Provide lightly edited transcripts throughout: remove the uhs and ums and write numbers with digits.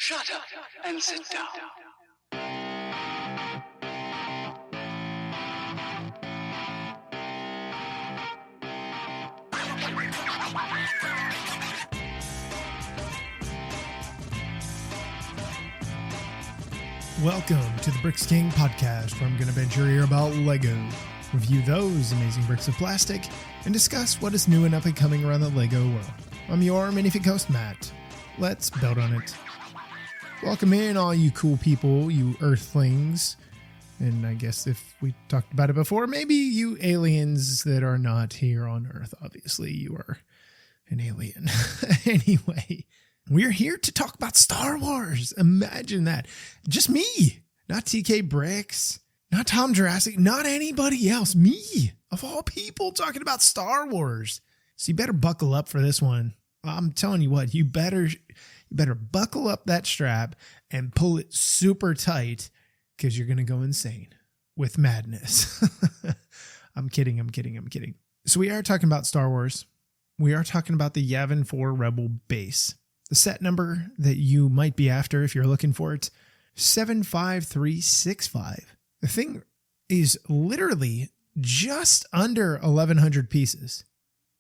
Shut up and sit down. Welcome to the Bricks King podcast, where I'm going to venture your ear about Lego, review those amazing bricks of plastic, and discuss what is new and up and coming around the Lego world. I'm your Minifigure host, Matt. Let's build on it. Welcome in, all you cool people, you earthlings, and I guess if we talked about it before, maybe you aliens that are not here on Earth. Obviously, you are an alien. Anyway. We're here to talk about Star Wars. Imagine that. Just me, not TK Bricks, not Tom Jurassic, not anybody else. Me, of all people, talking about Star Wars. So you better buckle up for this one. I'm telling you what, you better buckle up that strap and pull it super tight, because you're going to go insane with madness. I'm kidding. So we are talking about Star Wars. We are talking about the Yavin 4 Rebel base. The set number that you might be after if you're looking for it, 75365. The thing is literally just under 1,100 pieces,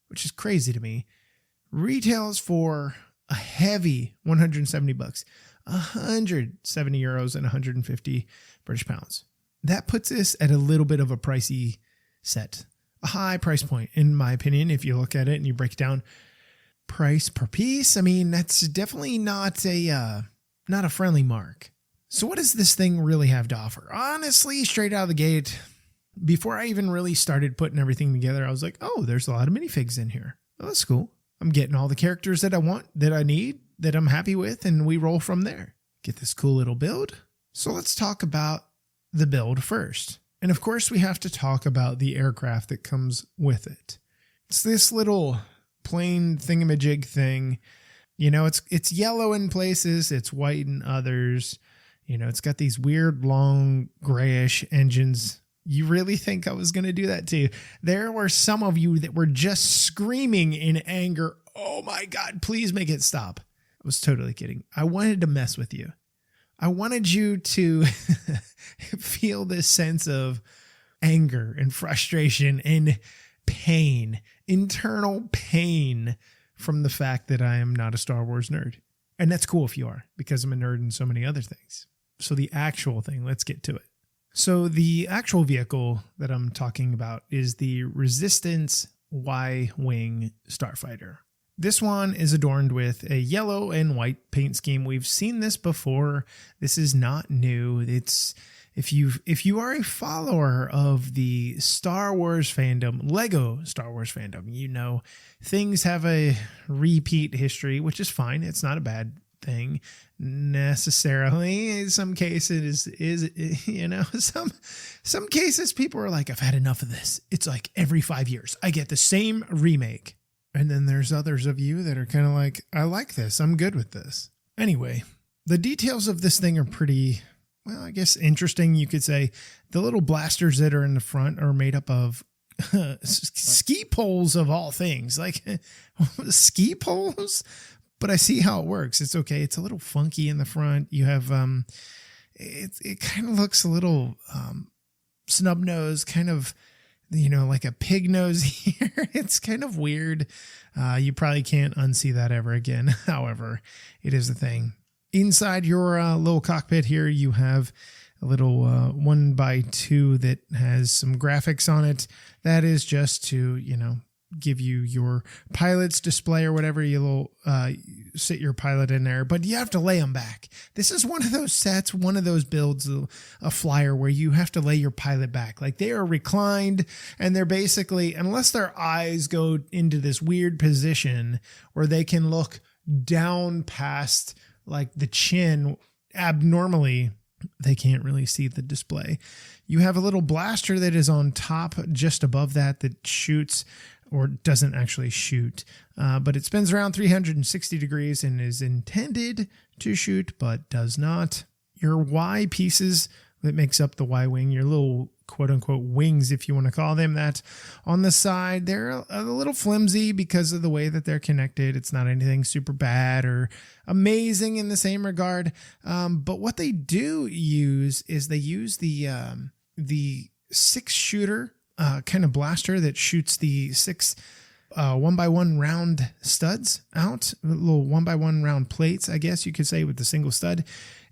which is crazy to me. Retails for a heavy 170 bucks, 170 euros and 150 British pounds. That puts this at a little bit of a pricey set, a high price point, in my opinion. If you look at it and you break it down, price per piece, I mean, that's definitely not a friendly mark. So what does this thing really have to offer? Honestly, straight out of the gate, before I even really started putting everything together, I was like, oh, there's a lot of minifigs in here. Oh, that's cool. I'm getting all the characters that I want, that I need, that I'm happy with, and we roll from there. Get this cool little build. So let's talk about the build first. And of course, we have to talk about the aircraft that comes with it. It's this little plain thingamajig thing. You know, it's yellow in places, it's white in others. You know, it's got these weird long grayish engines. You really think I was going to do that too? There were some of you that were just screaming in anger, oh my God, please make it stop. I was totally kidding. I wanted to mess with you. I wanted you to feel this sense of anger and frustration and pain, internal pain, from the fact that I am not a Star Wars nerd. And that's cool if you are, because I'm a nerd in so many other things. So the actual thing, let's get to it. So the actual vehicle that I'm talking about is the Resistance Y-Wing Starfighter. This one is adorned with a yellow and white paint scheme. We've seen this before. This is not new. It's If you are a follower of the Star Wars fandom, Lego Star Wars fandom, you know things have a repeat history, which is fine. It's not a bad thing necessarily. In some cases some cases people are like, I've had enough of this. It's like every 5 years I get the same remake. And then there's others of you that are kind of like, I like this. I'm good with this. Anyway, the details of this thing are pretty, well, I guess interesting, you could say. The little blasters that are in the front are made up of ski poles of all things, like ski poles. But I see how it works. It's okay. It's a little funky in the front. You have, it kind of looks a little snub nose, kind of, you know, like a pig nose here. It's kind of weird. You probably can't unsee that ever again. However, it is a thing. Inside your little cockpit here, you have a little 1x2 that has some graphics on it. That is just to, you know, give you your pilot's display or whatever. You'll sit your pilot in there, but you have to lay them back. This is one of those sets, one of those builds, a flyer where you have to lay your pilot back. Like, they are reclined, and they're basically, unless their eyes go into this weird position where they can look down past like the chin abnormally, they can't really see the display. You have a little blaster that is on top just above that shoots, or doesn't actually shoot, but it spins around 360 degrees and is intended to shoot, but does not. Your Y pieces that makes up the Y-Wing, your little quote unquote wings, if you want to call them that. On the side, they're a little flimsy because of the way that they're connected. It's not anything super bad or amazing in the same regard. But what they do use is they use the 6-shooter kind of blaster that shoots the 6 1x1 round studs out, little 1x1 round plates, I guess you could say, with the single stud.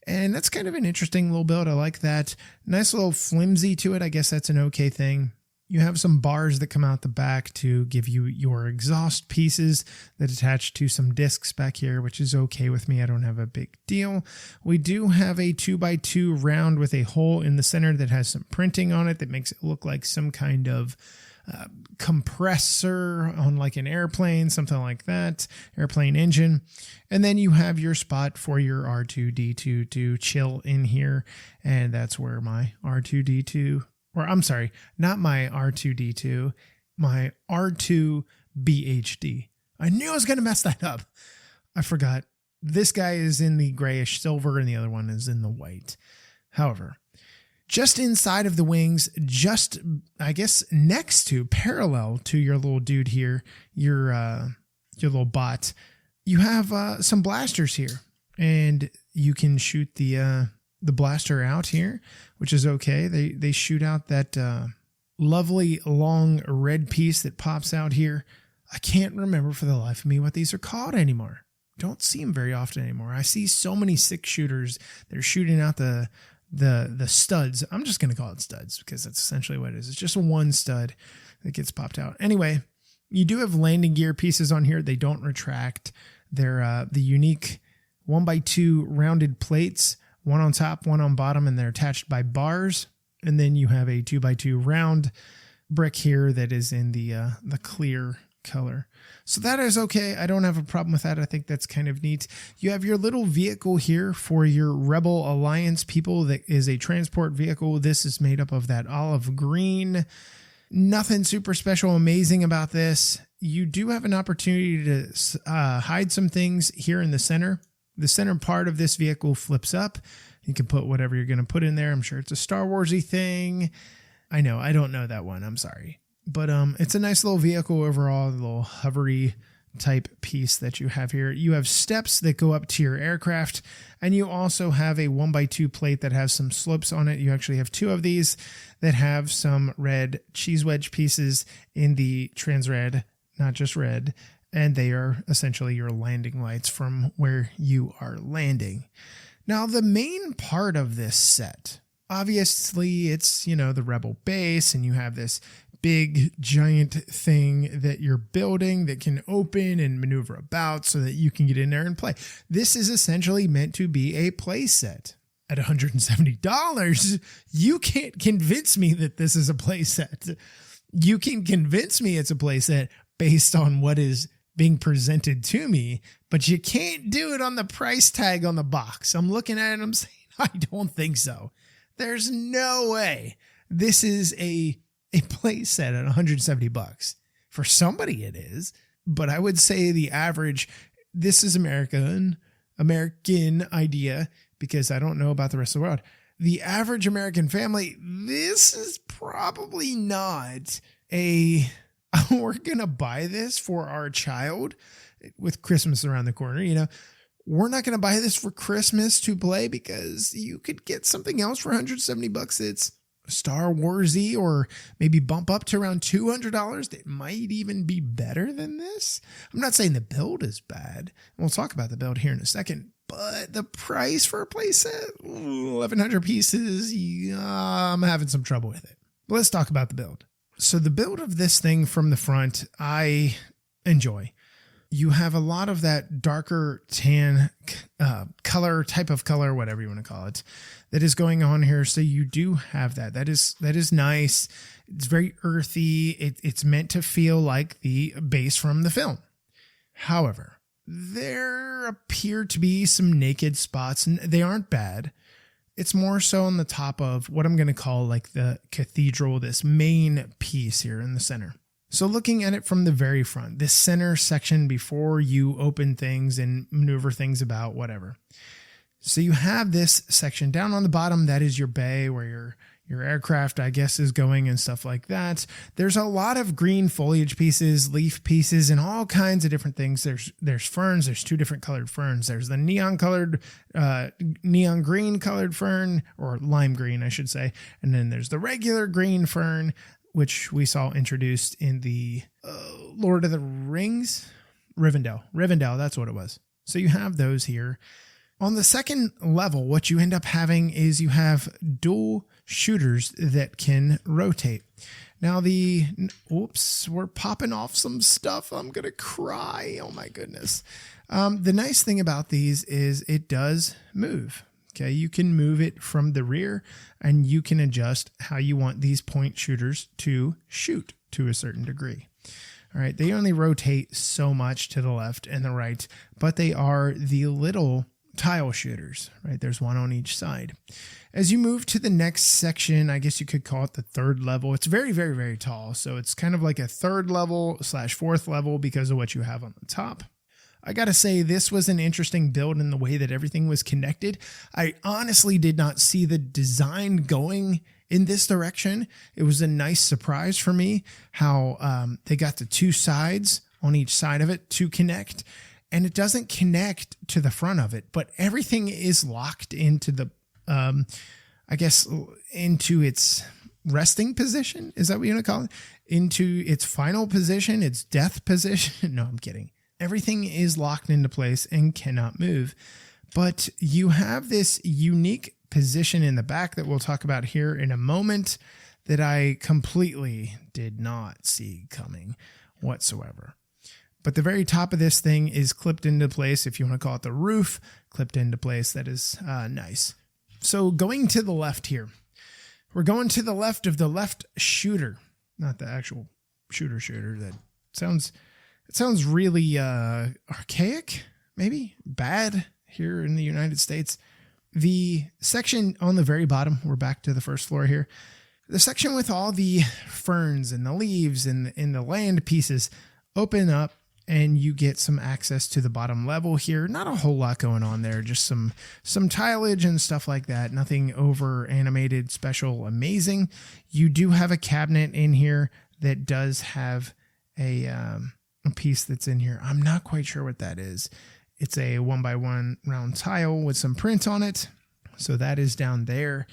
And that's kind of an interesting little build. I like that. Nice little flimsy to it. I guess that's an okay thing. You have some bars that come out the back to give you your exhaust pieces that attach to some discs back here, which is okay with me. I don't have a big deal. We do have a 2x2 round with a hole in the center that has some printing on it that makes it look like some kind of compressor on like an airplane, something like that, airplane engine. And then you have your spot for your R2-D2 to chill in here. And that's where my R2-D2, or I'm sorry, not my R2-D2, my R2-BHD. I knew I was going to mess that up. I forgot. This guy is in the grayish silver and the other one is in the white. However, just inside of the wings, just, I guess, next to, parallel to your little dude here, your little bot, you have some blasters here. And you can shoot the blaster out here, which is okay. They shoot out that lovely long red piece that pops out here. I can't remember for the life of me what these are called anymore. Don't see them very often anymore. I see so many 6-shooters that are shooting out the studs. I'm just going to call it studs because that's essentially what it is. It's just one stud that gets popped out. Anyway, you do have landing gear pieces on here. They don't retract. They're the unique 1x2 rounded plates, one on top, one on bottom, and they're attached by bars. And then you have a 2x2 round brick here that is in the clear color. So that is okay. I don't have a problem with that. I think that's kind of neat. You have your little vehicle here for your Rebel Alliance people. That is a transport vehicle. This is made up of that olive green. Nothing super special, amazing about this. You do have an opportunity to hide some things here in the center. The center part of this vehicle flips up. You can put whatever you're going to put in there. I'm sure it's a Star Wars-y thing. I know. I don't know that one. I'm sorry. But it's a nice little vehicle overall, a little hovery type piece that you have here. You have steps that go up to your aircraft, and you also have a 1x2 plate that has some slopes on it. You actually have 2 of these that have some red cheese wedge pieces in the trans red, not just red, and they are essentially your landing lights from where you are landing. Now, the main part of this set, obviously, it's, the Rebel base, and you have this big giant thing that you're building that can open and maneuver about so that you can get in there and play. This is essentially meant to be a play set. At $170, you can't convince me that this is a play set. You can convince me it's a play set based on what is being presented to me, but you can't do it on the price tag on the box. I'm looking at it and I'm saying, I don't think so. There's no way this is a play set at $170. For somebody it is, but I would say the average, this is American idea, because I don't know about the rest of the world. The average American family, this is probably not we're going to buy this for our child with Christmas around the corner. We're not going to buy this for Christmas to play, because you could get something else for $170 that's Star Wars-y, or maybe bump up to around $200 that might even be better than this. I'm not saying the build is bad. We'll talk about the build here in a second, but the price for a playset, 1,100 pieces, I'm having some trouble with it. But let's talk about the build. So the build of this thing from the front, I enjoy. You have a lot of that darker tan color, type of color, whatever you want to call it, that is going on here. So you do have that. That is nice. It's very earthy. It's meant to feel like the base from the film. However, there appear to be some naked spots, and they aren't bad. It's more so on the top of what I'm going to call like the cathedral, this main piece here in the center. So looking at it from the very front, this center section before you open things and maneuver things about, whatever. So you have this section down on the bottom. That is your bay where your your aircraft, I guess, is going and stuff like that. There's a lot of green foliage pieces, leaf pieces, and all kinds of different things. There's ferns. There's 2 different colored ferns. There's the neon green colored fern, or lime green, I should say. And then there's the regular green fern, which we saw introduced in the Lord of the Rings, Rivendell, that's what it was. So you have those here. On the second level, what you end up having is you have dual shooters that can rotate. Now we're popping off some stuff. I'm going to cry. Oh my goodness. The nice thing about these is it does move. Okay. You can move it from the rear and you can adjust how you want these point shooters to shoot to a certain degree. All right. They only rotate so much to the left and the right, but they are the little tile shooters, right? There's one on each side. As you move to the next section, I guess you could call it the third level. It's very, very, very tall. So it's kind of like a third level / fourth level because of what you have on the top. I got to say, this was an interesting build in the way that everything was connected. I honestly did not see the design going in this direction. It was a nice surprise for me how they got the 2 sides on each side of it to connect. And it doesn't connect to the front of it, but everything is locked into the, into its resting position. Is that what you want to call it? Into its final position, its death position. No, I'm kidding. Everything is locked into place and cannot move. But you have this unique position in the back that we'll talk about here in a moment that I completely did not see coming whatsoever. But the very top of this thing is clipped into place, if you want to call it the roof, clipped into place. That is nice. So going to the left here, we're going to the left of the left shooter, not the actual shooter. That sounds really archaic, maybe bad here in the United States. The section on the very bottom, we're back to the first floor here. The section with all the ferns and the leaves and the land pieces open up. And you get some access to the bottom level here. Not a whole lot going on there, just some tileage and stuff like that. Nothing over animated, special, amazing. You do have a cabinet in here that does have a piece that's in here. I'm not quite sure what that is. It's a 1x1 round tile with some print on it. So that is down there.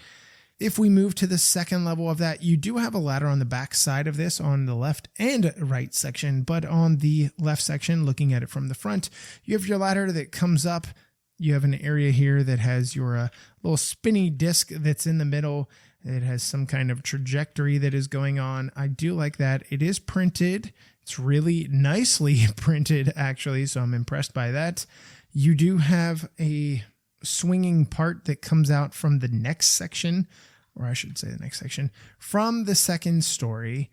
If we move to the second level of that, you do have a ladder on the back side of this on the left and right section, but on the left section, looking at it from the front, you have your ladder that comes up. You have an area here that has your little spinny disc that's in the middle. It has some kind of trajectory that is going on. I do like that. It is printed. It's really nicely printed, actually, so I'm impressed by that. You do have a swinging part that comes out from the next section, or I should say the next section, from the second story,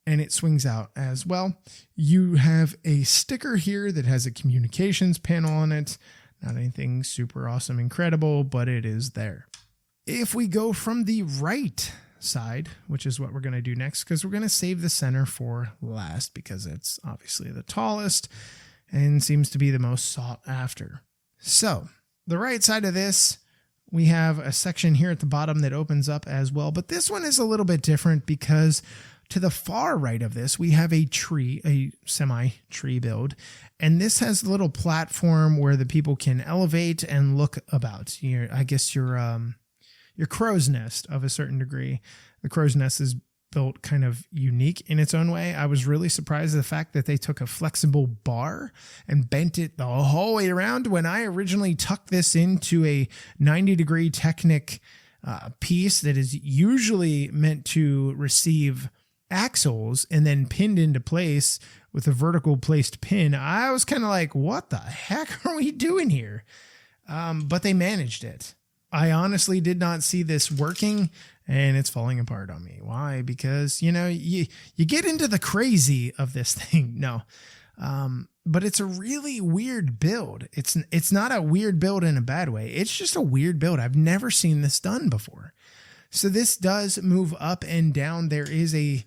and it swings out as well. You have a sticker here that has a communications panel on it. Not anything super awesome, incredible, but it is there. If we go from the right side, which is what we're going to do next, because we're going to save the center for last because it's obviously the tallest and seems to be the most sought after. So the right side of this, we have a section here at the bottom that opens up as well, but this one is a little bit different because to the far right of this, we have a tree, a semi-tree build, and this has a little platform where the people can elevate and look about. I guess your crow's nest of a certain degree. The crow's nest is built kind of unique in its own way. I was really surprised at the fact that they took a flexible bar and bent it the whole way around. When I originally tucked this into a 90-degree Technic piece that is usually meant to receive axles and then pinned into place with a vertical placed pin, I was kind of like, what the heck are we doing here? But they managed it. I honestly did not see this working, and it's falling apart on me. Why? Because, you get into the crazy of this thing. No. But it's a really weird build. It's not a weird build in a bad way. It's just a weird build. I've never seen this done before. So this does move up and down. There is a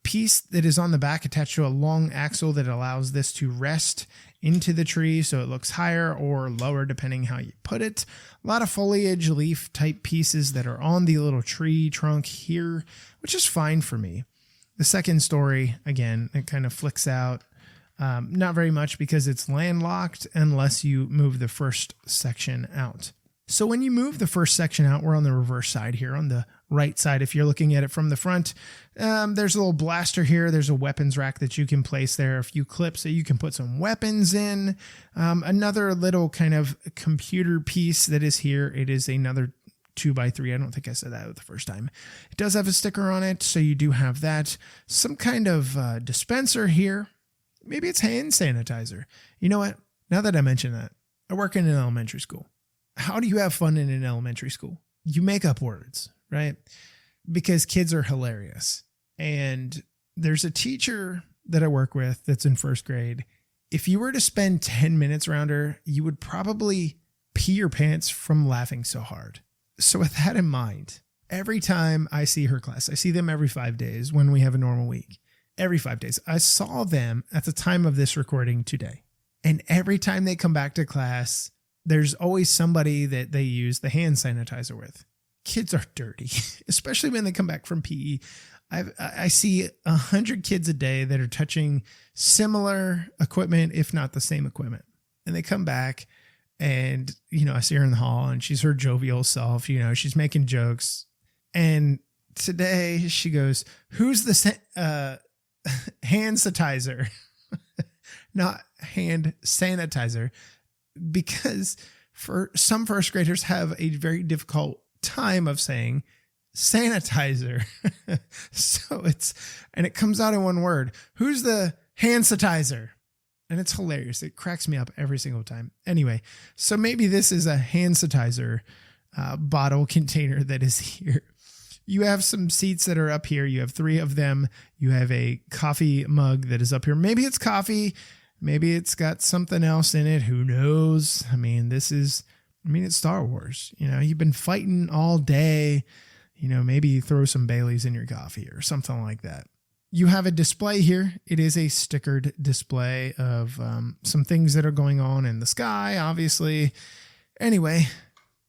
piece that is on the back attached to a long axle that allows this to rest into the tree so it looks higher or lower depending how you put it. A lot of foliage, leaf type pieces that are on the little tree trunk here, which is fine for me. The second story, again, it kind of flicks out. Not very much because it's landlocked unless you move the first section out. So when you move the first section out, we're on the reverse side here, on the right side. If you're looking at it from the front, there's a little blaster here. There's a weapons rack that you can place there. A few clips that you can put some weapons in. Another little kind of computer piece that is here. It is another 2x3. I don't think I said that the first time. It does have a sticker on it, so you do have that. Some kind of dispenser here. Maybe it's hand sanitizer. You know what? Now that I mention that, I work in an elementary school. How do you have fun in an elementary school? You make up words, right? Because kids are hilarious. And there's a teacher that I work with that's in first grade. If you were to spend 10 minutes around her, you would probably pee your pants from laughing so hard. So with that in mind, every time I see her class, I see them every 5 days when we have a normal week. Every 5 days. I saw them at the time of this recording today. And every time they come back to class, there's always somebody that they use the hand sanitizer with. Kids are dirty, especially when they come back from PE. I see 100 kids a day that are touching similar equipment, if not the same equipment. And they come back and, I see her in the hall and she's her jovial self, she's making jokes. And today she goes, "Who's the hand sanitizer?" Not hand sanitizer. Because for some first graders have a very difficult time of saying sanitizer. So it comes out in one word. Who's the hand sanitizer? And it's hilarious. It cracks me up every single time. Anyway, so maybe this is a hand sanitizer bottle container that is here. You have some seats that are up here. You have 3 of them. You have a coffee mug that is up here. Maybe it's coffee. Maybe it's got something else in it. Who knows? It's Star Wars. You've been fighting all day. Maybe you throw some Baileys in your coffee or something like that. You have a display here. It is a stickered display of some things that are going on in the sky, obviously. Anyway,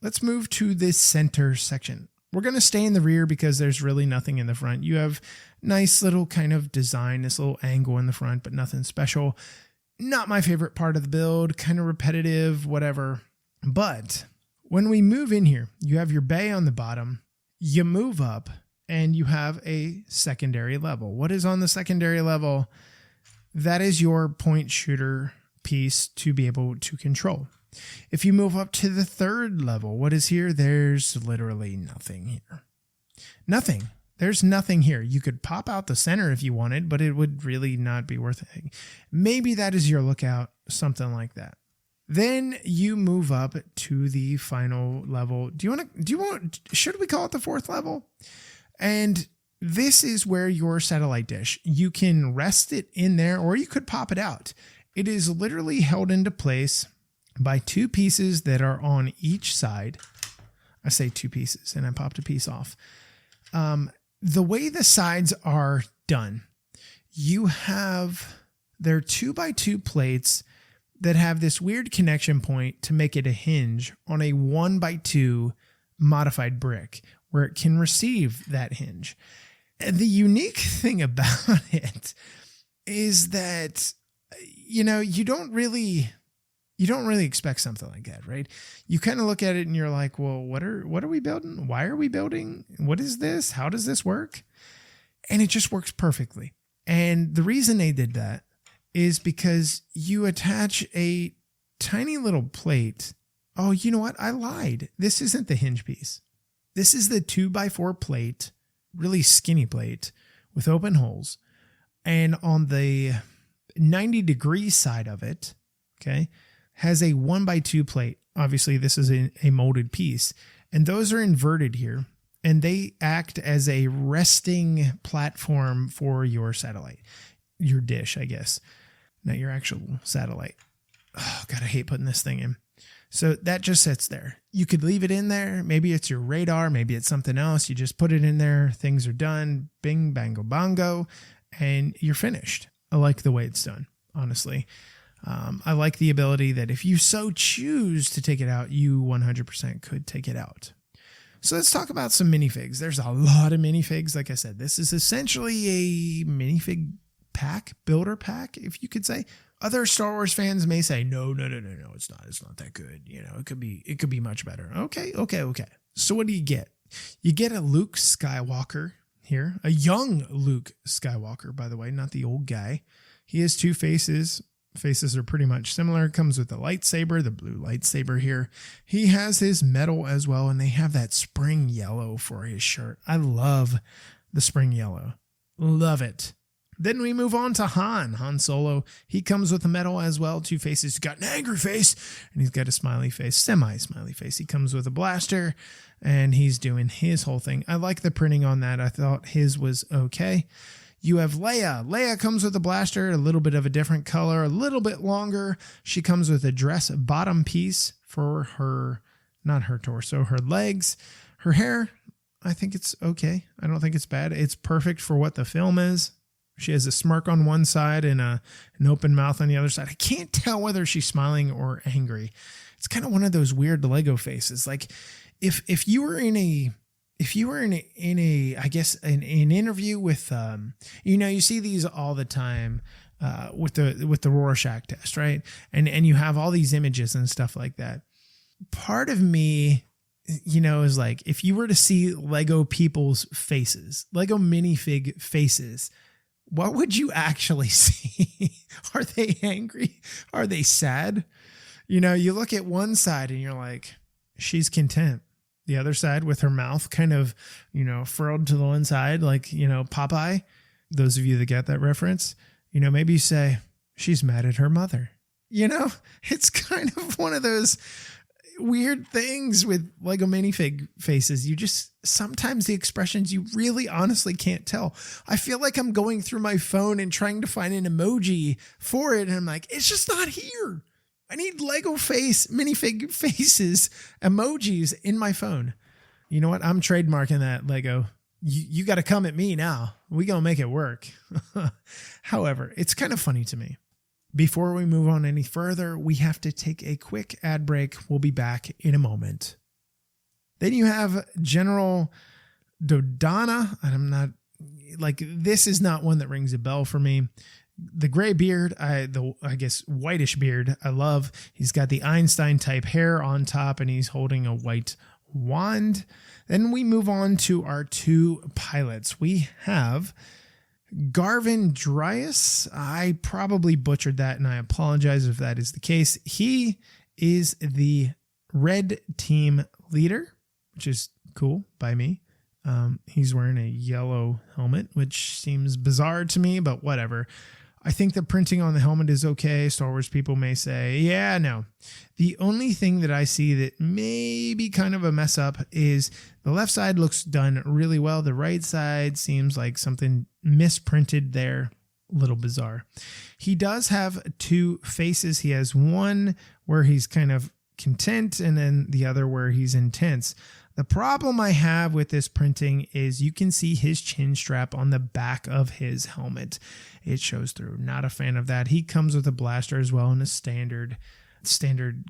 let's move to this center section. We're going to stay in the rear because there's really nothing in the front. You have nice little kind of design, this little angle in the front, but nothing special. Not my favorite part of the build, kind of repetitive, whatever. But when we move in here, you have your bay on the bottom, you move up, and you have a secondary level. What is on the secondary level? That is your point shooter piece to be able to control. If you move up to the third level, what is here? There's literally nothing here. Nothing. There's nothing here. You could pop out the center if you wanted, but it would really not be worth it. Maybe that is your lookout, something like that. Then you move up to the final level. Should we call it the 4th level? And this is where your satellite dish, you can rest it in there or you could pop it out. It is literally held into place by 2 pieces that are on each side. I say 2 pieces and I popped a piece off. The way the sides are done, they're 2x2 plates that have this weird connection point to make it a hinge on a 1x2 modified brick where it can receive that hinge. And the unique thing about it is that, you don't really expect something like that, right? You kind of look at it and you're like, well, what are we building? Why are we building? What is this? How does this work? And it just works perfectly. And the reason they did that is because you attach a tiny little plate. Oh, you know what? I lied. This isn't the hinge piece. This is the 2x4 plate, really skinny plate with open holes. And on the 90-degree side of it, okay, has a 1x2 plate. Obviously, this is a molded piece. And those are inverted here. And they act as a resting platform for your satellite. Your dish, I guess. Not your actual satellite. Oh, God, I hate putting this thing in. So that just sits there. You could leave it in there. Maybe it's your radar. Maybe it's something else. You just put it in there. Things are done. Bing, bango, bongo. And you're finished. I like the way it's done, honestly. I like the ability that if you so choose to take it out, you 100% could take it out. So let's talk about some minifigs. There's a lot of minifigs. Like I said, this is essentially a minifig pack, builder pack, if you could say. Other Star Wars fans may say, no, it's not that good. You know, it could be much better. Okay. So what do you get? You get a Luke Skywalker here, a young Luke Skywalker, by the way, not the old guy. He has two faces. Faces are pretty much similar. Comes with the lightsaber, the blue lightsaber here. He has his medal as well, and they have that spring yellow for his shirt. I love the spring yellow. Love it. Then we move on to Han Solo. He comes with a medal as well. Two faces. He's got an angry face, and he's got a smiley face, semi-smiley face. He comes with a blaster, and he's doing his whole thing. I like the printing on that. I thought his was okay. You have Leia. Leia comes with a blaster, a little bit of a different color, a little bit longer. She comes with a dress bottom piece for her, not her torso, her legs. Her hair, I think it's okay. I don't think it's bad. It's perfect for what the film is. She has a smirk on one side and an open mouth on the other side. I can't tell whether she's smiling or angry. It's kind of one of those weird Lego faces. Like if you were in a I guess an interview with you see these all the time with the Rorschach test, right? And you have all these images and stuff like that. Part of me, is like, if you were to see Lego people's faces, Lego minifig faces, what would you actually see? Are they angry? Are they sad? You look at one side and you're like, she's content. The other side with her mouth kind of, furrowed to the one side, like, Popeye. Those of you that get that reference, maybe you say, she's mad at her mother. It's kind of one of those weird things with Lego minifig faces. Sometimes the expressions you really honestly can't tell. I feel like I'm going through my phone and trying to find an emoji for it. And I'm like, it's just not here. I need Lego minifig faces emojis in my phone. You know what? I'm trademarking that, Lego. You got to come at me now. We gonna make it work. However, it's kind of funny to me. Before we move on any further, we have to take a quick ad break. We'll be back in a moment. Then you have General Dodonna. I'm not this is not one that rings a bell for me. The gray beard, I guess whitish beard, I love. He's got the Einstein type hair on top and he's holding a white wand. Then we move on to our two pilots. We have Garvin Dryas. I probably butchered that and I apologize if that is the case. He is the red team leader, which is cool by me. He's wearing a yellow helmet, which seems bizarre to me, but whatever. I think the printing on the helmet is okay. Star Wars people may say, yeah, no. The only thing that I see that may be kind of a mess up is the left side looks done really well. The right side seems like something misprinted there. A little bizarre. He does have two faces. He has one where he's kind of content and then the other where he's intense. The problem I have with this printing is you can see his chin strap on the back of his helmet. It shows through. Not a fan of that. He comes with a blaster as well in a standard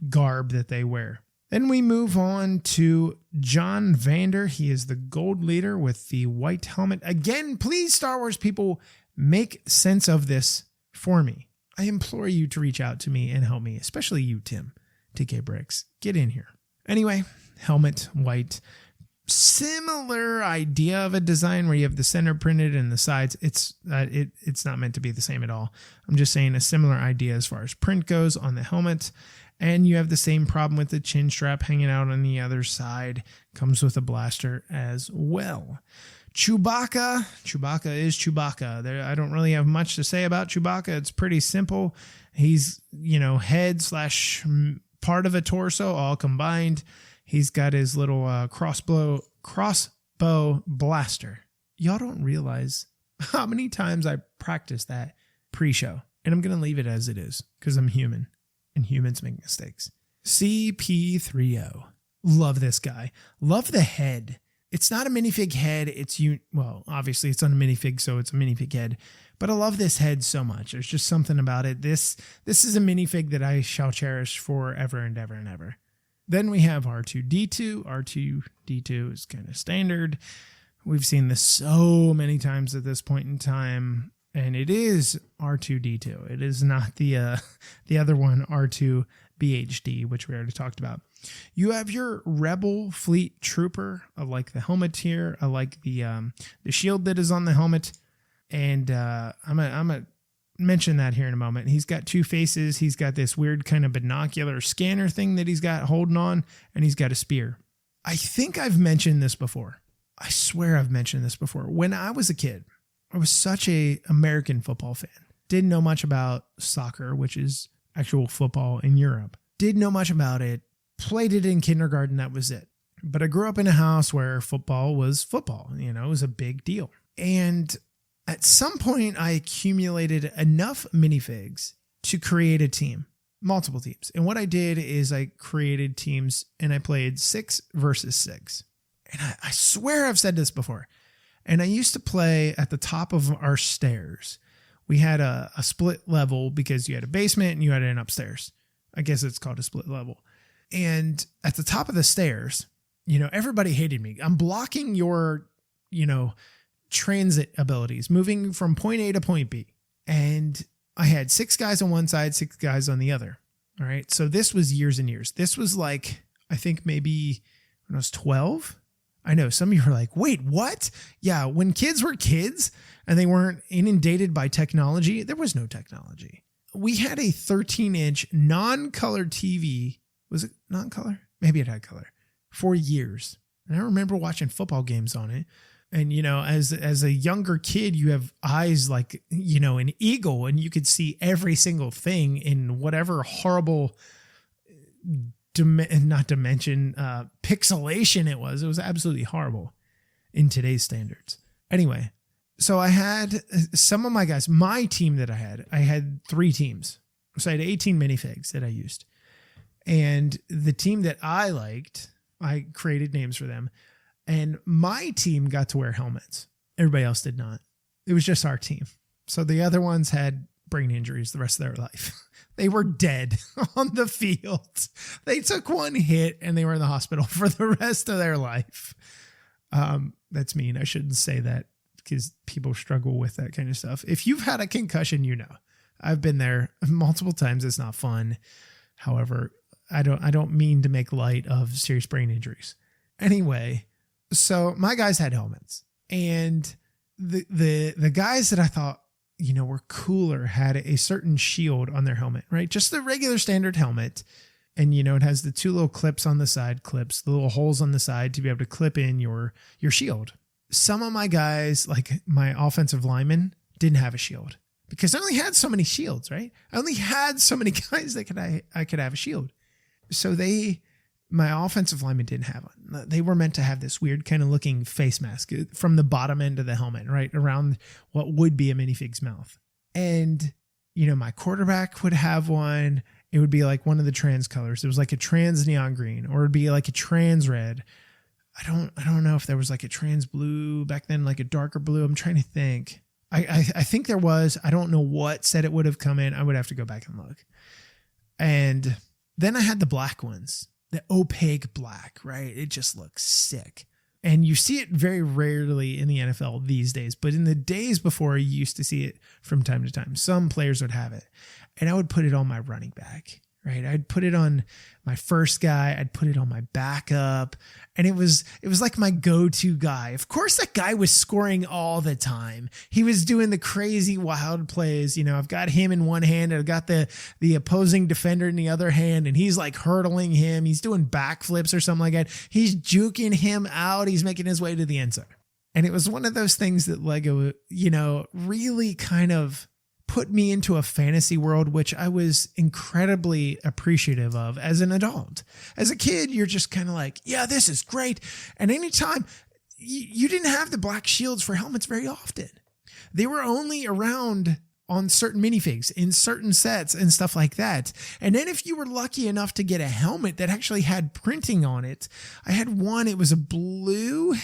garb that they wear. Then we move on to John Vander. He is the gold leader with the white helmet. Again, please, Star Wars people, make sense of this for me. I implore you to reach out to me and help me, especially you, Tim. TK Bricks, get in here. Anyway, helmet, white, similar idea of a design where you have the center printed and the sides. It's not meant to be the same at all. I'm just saying a similar idea as far as print goes on the helmet. And you have the same problem with the chin strap hanging out on the other side. Comes with a blaster as well. Chewbacca is Chewbacca. I don't really have much to say about Chewbacca. It's pretty simple. He's, head / part of a torso all combined. He's got his little crossbow blaster. Y'all don't realize how many times I practiced that pre-show. And I'm going to leave it as it is because I'm human and humans make mistakes. CP30. Love this guy. Love the head. It's not a minifig head. Well, obviously it's on a minifig, so it's a minifig head. But I love this head so much. There's just something about it. This is a minifig that I shall cherish forever and ever and ever. Then we have R2-D2. R2-D2 is kind of standard. We've seen this so many times at this point in time, and it is R2-D2. It is not the other one, R2-BHD, which we already talked about. You have your Rebel Fleet Trooper. I like the helmet here. I like the shield that is on the helmet, and I'm gonna mention that here in a moment. He's got two faces. He's got this weird kind of binocular scanner thing that he's got holding on, and he's got a spear. I think I've mentioned this before. I swear I've mentioned this before. When I was a kid, I was such a American football fan. Didn't know much about soccer, which is actual football in Europe. Didn't know much about it. Played it in kindergarten. That was it. But I grew up in a house where football was football. You know, it was a big deal. And at some point, I accumulated enough minifigs to create a team, multiple teams. And what I did is I created teams and I played 6 versus 6. And I swear I've said this before. And I used to play at the top of our stairs. We had a split level because you had a basement and you had an upstairs. I guess it's called a split level. And at the top of the stairs, you know, everybody hated me. I'm blocking your, you know, transit abilities, moving from point A to point B. And I had 6 guys on one side, 6 guys on the other. All right. So this was years and years. This was like, I think maybe when I was 12. I know some of you are like, wait, what? Yeah. When kids were kids and they weren't inundated by technology, there was no technology. We had a 13-inch non-color TV. Was it non-color? Maybe it had color for years. And I remember watching football games on it. And, you know, as a younger kid, you have eyes like, you know, an eagle, and you could see every single thing in whatever horrible pixelation it was. It was absolutely horrible in today's standards. Anyway, so I had some of my guys, my team that I had 3 teams. So I had 18 minifigs that I used. And the team that I liked, I created names for them. And my team got to wear helmets. Everybody else did not. It was just our team. So the other ones had brain injuries the rest of their life. They were dead on the field. They took one hit and they were in the hospital for the rest of their life. That's mean. I shouldn't say that because people struggle with that kind of stuff. If you've had a concussion, you know. I've been there multiple times. It's not fun. However, I don't mean to make light of serious brain injuries. Anyway, so my guys had helmets, and the guys that I thought, you know, were cooler had a certain shield on their helmet, right? Just the regular standard helmet. And, you know, it has the 2 little clips on the side, the little holes on the side to be able to clip in your shield. Some of my guys, like my offensive linemen, didn't have a shield because I only had so many shields, right? I only had so many guys that I could have a shield. So my offensive linemen didn't have one. They were meant to have this weird kind of looking face mask from the bottom end of the helmet, right around what would be a minifig's mouth. And, you know, my quarterback would have one. It would be like one of the trans colors. It was like a trans neon green, or it'd be like a trans red. I don't know if there was like a trans blue back then, like a darker blue. I'm trying to think. I think there was. I don't know what set it would have come in. I would have to go back and look. And then I had the black ones, the opaque black, right? It just looks sick. And you see it very rarely in the NFL these days, but in the days before, you used to see it from time to time. Some players would have it, and I would put it on my running back, right? I'd put it on my first guy. I'd put it on my backup, and it was like my go-to guy. Of course, that guy was scoring all the time. He was doing the crazy wild plays. You know, I've got him in one hand, and I've got the opposing defender in the other hand, and he's like hurdling him. He's doing backflips or something like that. He's juking him out. He's making his way to the end zone. And it was one of those things that Lego, you know, really kind of put me into a fantasy world, which I was incredibly appreciative of as an adult. As a kid, you're just kind of like, yeah, this is great. And anytime you didn't have the black shields for helmets very often. They were only around on certain minifigs in certain sets and stuff like that. And then if you were lucky enough to get a helmet that actually had printing on it, I had one, it was a blue,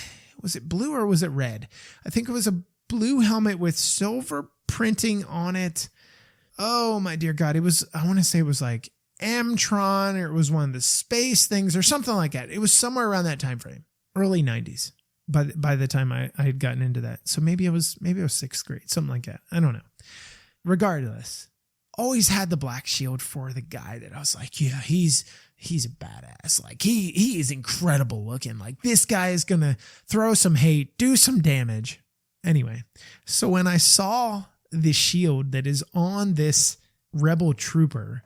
Was it blue or was it red? I think it was a blue helmet with silver printing on it. Oh my dear God. I want to say it was like Amtron, or it was one of the space things or something like that. It was somewhere around that time frame, early 90s. By the time I had gotten into that. So maybe it was 6th grade, something like that. I don't know. Regardless, always had the black shield for the guy that I was like, yeah, he's a badass. Like he is incredible looking. Like this guy is going to throw some hate, do some damage. Anyway, so when I saw the shield that is on this rebel trooper,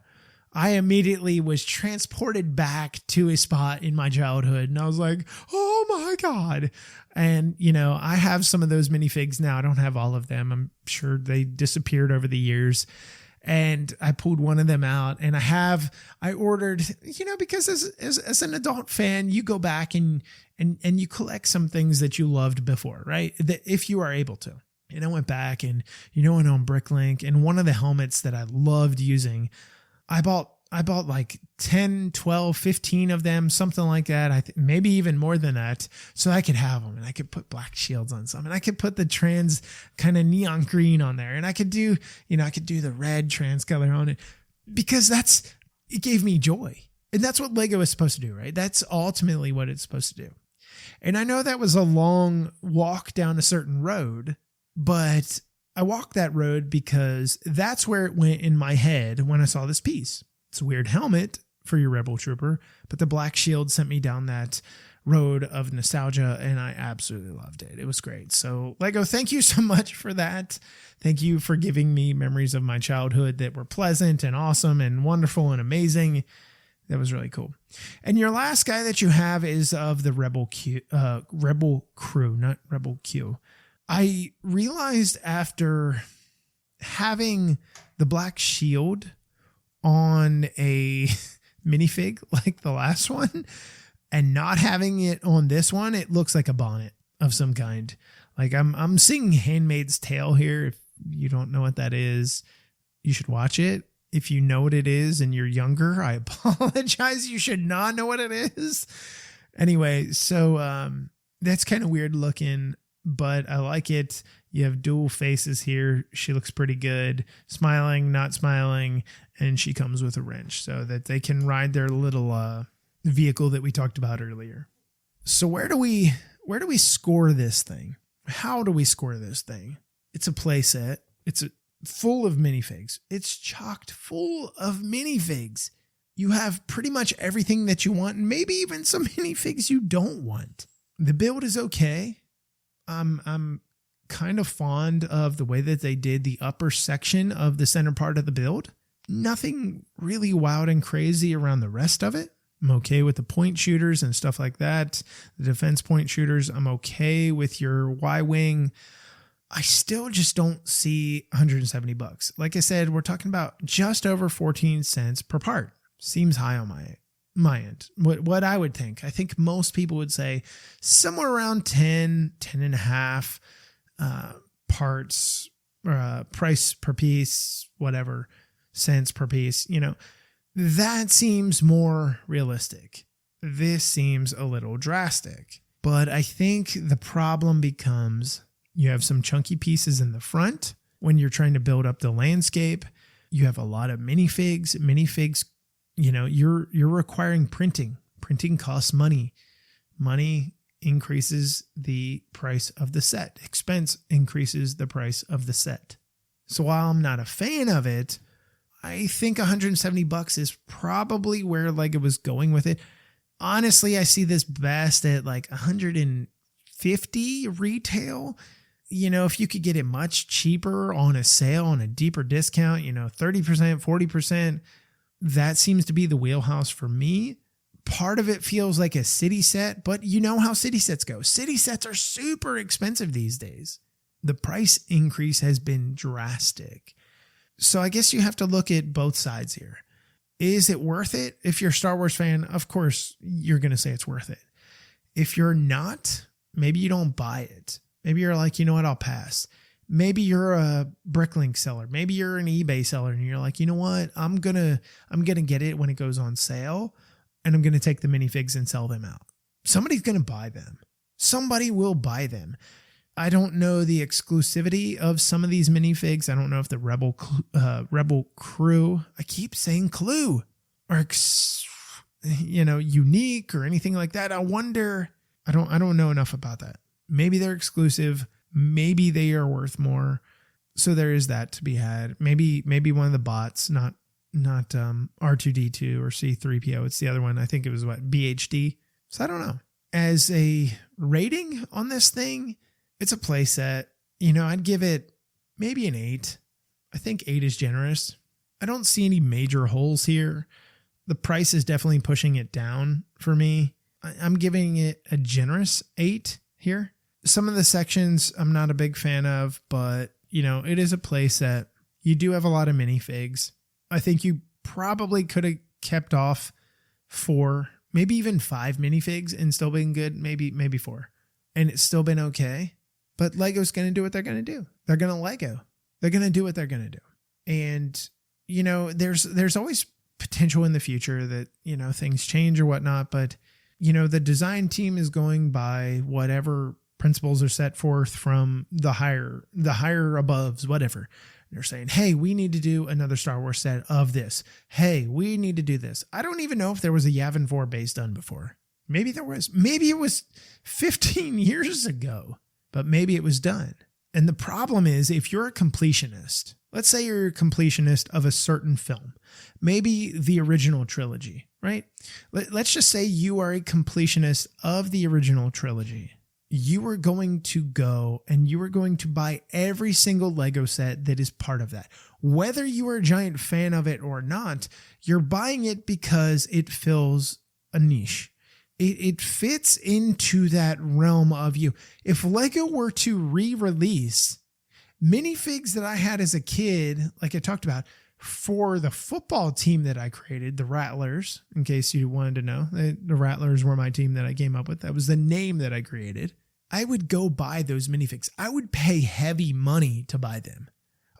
I immediately was transported back to a spot in my childhood, and I was like, oh my God. And, I have some of those minifigs now. I don't have all of them. I'm sure they disappeared over the years. And I pulled one of them out, and I ordered, because as an adult fan, you go back and you collect some things that you loved before, right? That if you are able to. And I went back and, went on Bricklink, and one of the helmets that I loved using, I bought like 10, 12, 15 of them, something like that. Maybe even more than that, so I could have them, and I could put black shields on some, and I could put the trans kind of neon green on there, and I could do the red trans color on it, because it gave me joy. And that's what Lego is supposed to do, right? That's ultimately what it's supposed to do. And I know that was a long walk down a certain road, but I walked that road because that's where it went in my head when I saw this piece. It's a weird helmet for your Rebel Trooper, but the black shield sent me down that road of nostalgia, and I absolutely loved it. It was great. So Lego, thank you so much for that. Thank you for giving me memories of my childhood that were pleasant and awesome and wonderful and amazing. That was really cool. And your last guy that you have is of the Rebel Crew, not Rebel Q. I realized after having the black shield on a minifig like the last one and not having it on this one, it looks like a bonnet of some kind. Like I'm seeing Handmaid's Tale here. If you don't know what that is, you should watch it. If you know what it is and you're younger, I apologize. You should not know what it is. Anyway, so that's kind of weird looking, but I like it. You have dual faces here. She looks pretty good. Smiling, not smiling. And she comes with a wrench so that they can ride their little vehicle that we talked about earlier. So where do we score this thing? How do we score this thing? It's a play set. It's full of minifigs. It's chocked full of minifigs. You have pretty much everything that you want, and maybe even some minifigs you don't want. The build is okay. I'm kind of fond of the way that they did the upper section of the center part of the build. Nothing really wild and crazy around the rest of it. I'm okay with the point shooters and stuff like that. The defense point shooters, I'm okay with your Y-wing. I still just don't see $170. Like I said, we're talking about just over 14 cents per part. Seems high on my end. What I would think. I think most people would say somewhere around 10 and a half parts, price per piece, whatever, cents per piece. That seems more realistic. This seems a little drastic. But I think the problem becomes you have some chunky pieces in the front when you're trying to build up the landscape. You have a lot of minifigs. Minifigs, you're requiring printing. Printing costs money. Money increases the price of the set. Expense increases the price of the set. So while I'm not a fan of it, I think $170 is probably where Lego was going with it. Honestly, I see this best at like $150 retail. If you could get it much cheaper on a sale, on a deeper discount, 30%, 40%, that seems to be the wheelhouse for me. Part of it feels like a city set, but you know how city sets go. City sets are super expensive these days. The price increase has been drastic. So I guess you have to look at both sides here. Is it worth it? If you're a Star Wars fan, of course, you're going to say it's worth it. If you're not, maybe you don't buy it. Maybe you're like, you know what, I'll pass. Maybe you're a Bricklink seller. Maybe you're an eBay seller and you're like, you know what, I'm gonna get it when it goes on sale, and I'm gonna take the minifigs and sell them out. Somebody's gonna buy them. Somebody will buy them. I don't know the exclusivity of some of these minifigs. I don't know if the Rebel Crew, I keep saying Clue, are unique or anything like that. I wonder. I don't know enough about that. Maybe they're exclusive. Maybe they are worth more. So there is that to be had. Maybe one of the bots, not R2D2 or C3PO. It's the other one. I think it was BHD. So I don't know. As a rating on this thing, it's a playset. I'd give it maybe an 8. I think 8 is generous. I don't see any major holes here. The price is definitely pushing it down for me. I'm giving it a generous 8 here. Some of the sections I'm not a big fan of, but it is a playset. You do have a lot of minifigs. I think you probably could have kept off 4, maybe even 5 minifigs and still been good. Maybe 4, and it's still been okay. But Lego's going to do what they're going to do. They're going to Lego. They're going to do what they're going to do. And, there's always potential in the future that, things change or whatnot. But, the design team is going by whatever principles are set forth from the higher aboves, whatever. They're saying, hey, we need to do another Star Wars set of this. Hey, we need to do this. I don't even know if there was a Yavin 4 base done before. Maybe there was. Maybe it was 15 years ago. But maybe it was done. And the problem is, if you're a completionist, let's say you're a completionist of a certain film, maybe the original trilogy, right? Let's just say you are a completionist of the original trilogy. You are going to go and you are going to buy every single Lego set that is part of that. Whether you are a giant fan of it or not, you're buying it because it fills a niche. It fits into that realm of you. If Lego were to re-release minifigs that I had as a kid, like I talked about, for the football team that I created, the Rattlers, in case you wanted to know, the Rattlers were my team that I came up with. That was the name that I created. I would go buy those minifigs. I would pay heavy money to buy them.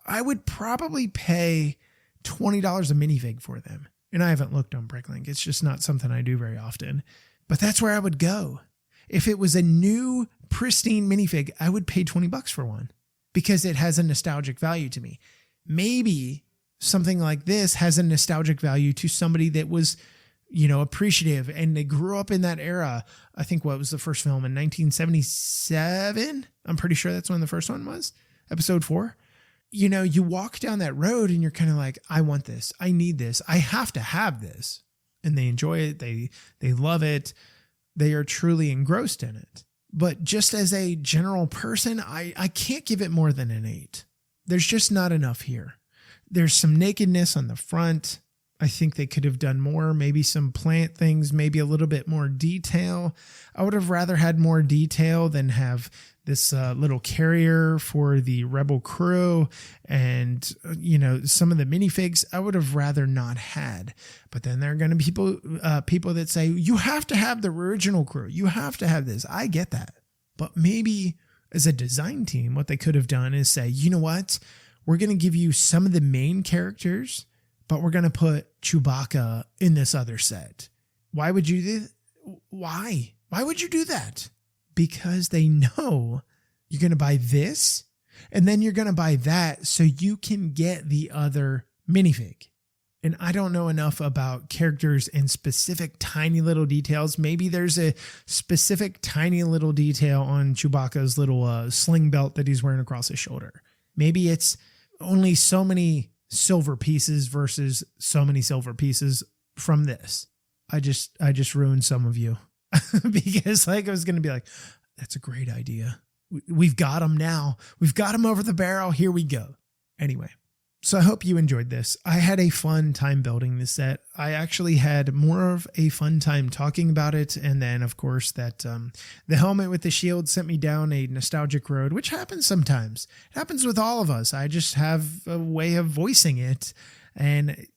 I would probably pay $20 a minifig for them. And I haven't looked on Bricklink. It's just not something I do very often. But that's where I would go. If it was a new, pristine minifig, I would pay $20 for one because it has a nostalgic value to me. Maybe something like this has a nostalgic value to somebody that was, appreciative and they grew up in that era. I think what was the first film in 1977? I'm pretty sure that's when the first one was, episode 4. You walk down that road and you're kind of like, I want this. I need this. I have to have this. And they enjoy it. They love it. They are truly engrossed in it. But just as a general person, I can't give it more than an 8. There's just not enough here. There's some nakedness on the front. I think they could have done more, maybe some plant things, maybe a little bit more detail. I would have rather had more detail than have this little carrier for the Rebel Crew and, some of the minifigs I would have rather not had. But then there are going to be people that say, you have to have the original crew. You have to have this. I get that. But maybe as a design team, what they could have done is say, you know what? We're going to give you some of the main characters, but we're going to put Chewbacca in this other set. Why would you do that? Why? Why would you do that? Because they know you're going to buy this and then you're going to buy that so you can get the other minifig. And I don't know enough about characters and specific tiny little details. Maybe there's a specific tiny little detail on Chewbacca's little sling belt that he's wearing across his shoulder. Maybe it's only so many silver pieces versus so many silver pieces from this. I just ruined some of you. Because I was going to be like, that's a great idea. We've got them now. We've got them over the barrel. Here we go. Anyway, so I hope you enjoyed this. I had a fun time building this set. I actually had more of a fun time talking about it. And then, of course, that the helmet with the shield sent me down a nostalgic road, which happens sometimes. It happens with all of us. I just have a way of voicing it. And,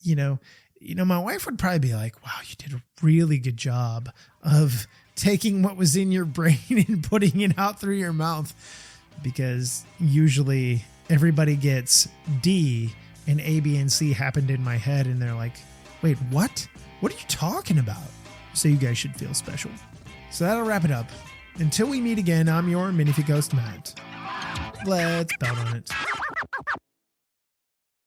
my wife would probably be like, wow, you did a really good job of taking what was in your brain and putting it out through your mouth, because usually everybody gets D and A, B, and C happened in my head. And they're like, wait, what? What are you talking about? So you guys should feel special. So that'll wrap it up. Until we meet again, I'm your Minifigure ghost Matt. Let's belt on it.